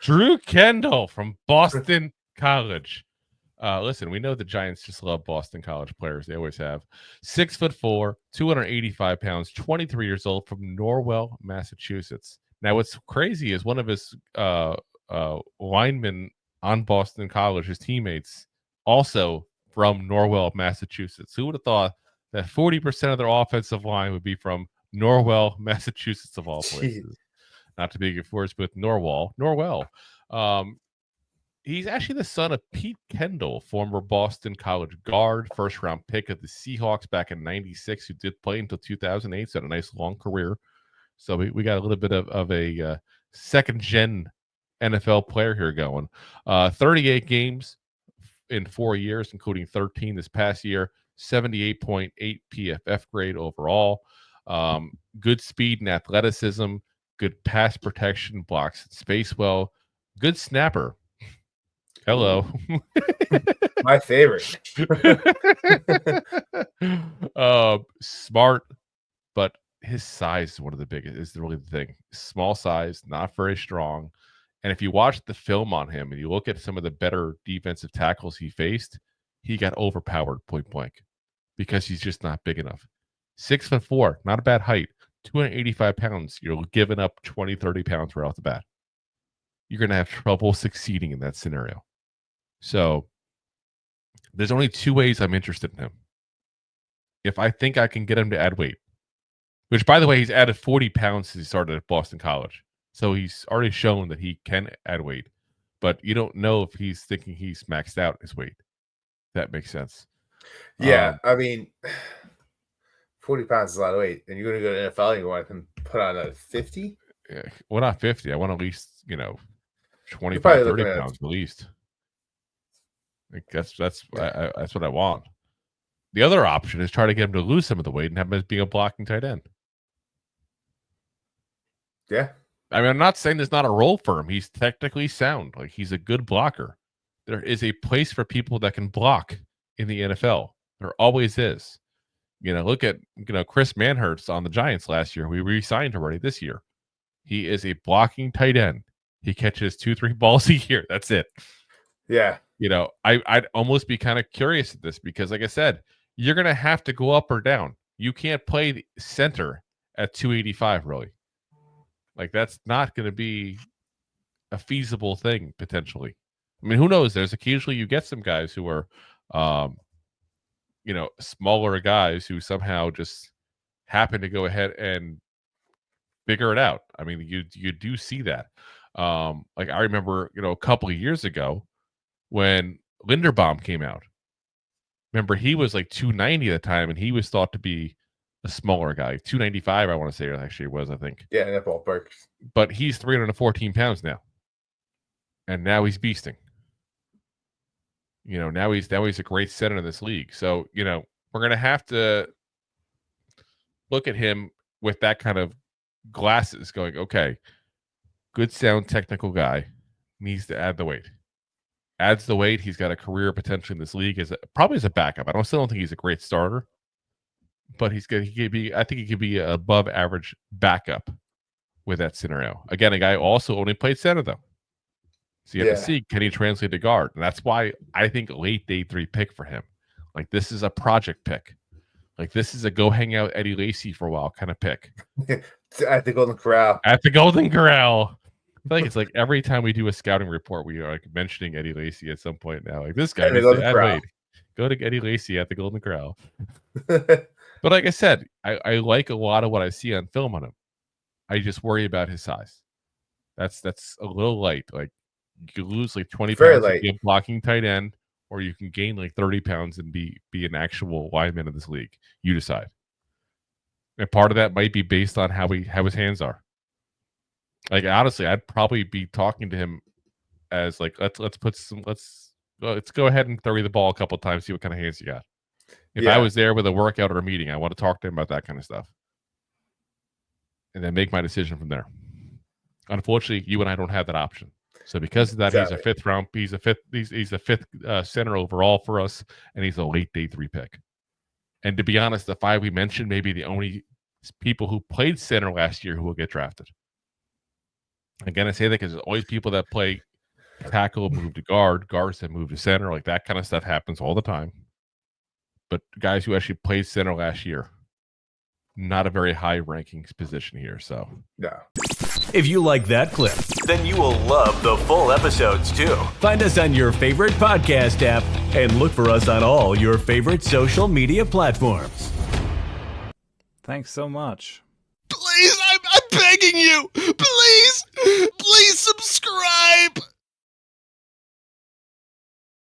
Drew Kendall from Boston College. Listen, we know the Giants just love Boston College players. They always have. 6'4", 285 pounds, 23 years old, from Norwell, Massachusetts. Now, what's crazy is one of his linemen on Boston College, his teammates, also from Norwell, Massachusetts. Who would have thought that 40% of their offensive line would be from Norwell, Massachusetts, of all places? Not to be confused with Norwell. He's actually the son of Pete Kendall, former Boston College guard, first-round pick of the Seahawks back in '96, who did play until 2008, so had a nice long career. So we got a little bit of a second-gen NFL player here going. 38 games in 4 years, including 13 this past year, 78.8 PFF grade overall. Good speed and athleticism, good pass protection, blocks space well, good snapper. Hello. My favorite. Smart, but his size is one of the biggest, is really the thing. Small size, not very strong. And if you watch the film on him and you look at some of the better defensive tackles he faced, he got overpowered point blank because he's just not big enough. 6'4", not a bad height. 285 pounds. You're giving up 20, 30 pounds right off the bat. You're going to have trouble succeeding in that scenario. So there's only two ways I'm interested in him. If I think I can get him to add weight, which, by the way, he's added 40 pounds since he started at Boston College. So he's already shown that he can add weight. But you don't know if he's thinking he's maxed out his weight. That makes sense. Yeah, I mean, 40 pounds is a lot of weight. And you're going to go to the NFL and you want him to put on a 50? Yeah, well, not 50. I want at least, 25, 30 pounds at least. That's what I want. The other option is try to get him to lose some of the weight and have him as being a blocking tight end. Yeah. I mean, I'm not saying there's not a role for him. He's technically sound. Like, he's a good blocker. There is a place for people that can block in the NFL. There always is. Look at, Chris Manhurst on the Giants last year. We re-signed already this year. He is a blocking tight end. He catches 2-3 balls a year. That's it. Yeah. I'd almost be kind of curious at this because, like I said, you're going to have to go up or down. You can't play center at 285, really. Like, that's not going to be a feasible thing, potentially. I mean, who knows? There's occasionally you get some guys who are, smaller guys who somehow just happen to go ahead and figure it out. I mean, you do see that. Like, I remember, a couple of years ago when Linderbaum came out. Remember, he was like 290 at the time, and he was thought to be a smaller guy. 295, I want to say, actually was, I think. Yeah, that ballpark. But he's 314 pounds now. And now he's beasting. Now he's a great center in this league. So, we're going to have to look at him with that kind of glasses going, okay, good sound technical guy, needs to add the weight. Adds the weight. He's got a career potential in this league probably as a backup. I still don't think he's a great starter, but I think he could be an above average backup with that scenario. Again, a guy also only played center though. So you have to see, can he translate to guard? And that's why I think late day 3 pick for him. Like, this is a project pick. Like, this is a go hang out Eddie Lacy for a while kind of pick. At the Golden Corral. At the Golden Corral. I feel like it's like every time we do a scouting report, we are like mentioning Eddie Lacy at some point now. Like, this guy needs to add weight. Go to Eddie Lacy at the Golden Corral. But like I said, I like a lot of what I see on film on him. I just worry about his size. That's a little light. Like, you could lose like 20 pounds and be a blocking tight end, or you can gain like 30 pounds and be an actual lineman in this league. You decide. And part of that might be based on how his hands are. Like, honestly, I'd probably be talking to him as like, let's go ahead and throw you the ball a couple of times, see what kind of hands you got. If I was there with a workout or a meeting, I want to talk to him about that kind of stuff, and then make my decision from there. Unfortunately, you and I don't have that option. So because of that, he's a fifth round. He's a fifth center overall for us, and he's a late day 3 pick. And to be honest, the 5 we mentioned may be the only people who played center last year who will get drafted. Again, I say that because there's always people that play tackle, move to guard, guards that move to center. Like that kind of stuff happens all the time. But guys who actually played center last year, not a very high rankings position here. So, no. If you like that clip, then you will love the full episodes too. Find us on your favorite podcast app and look for us on all your favorite social media platforms. Thanks so much. Please, I'm begging you. Please subscribe.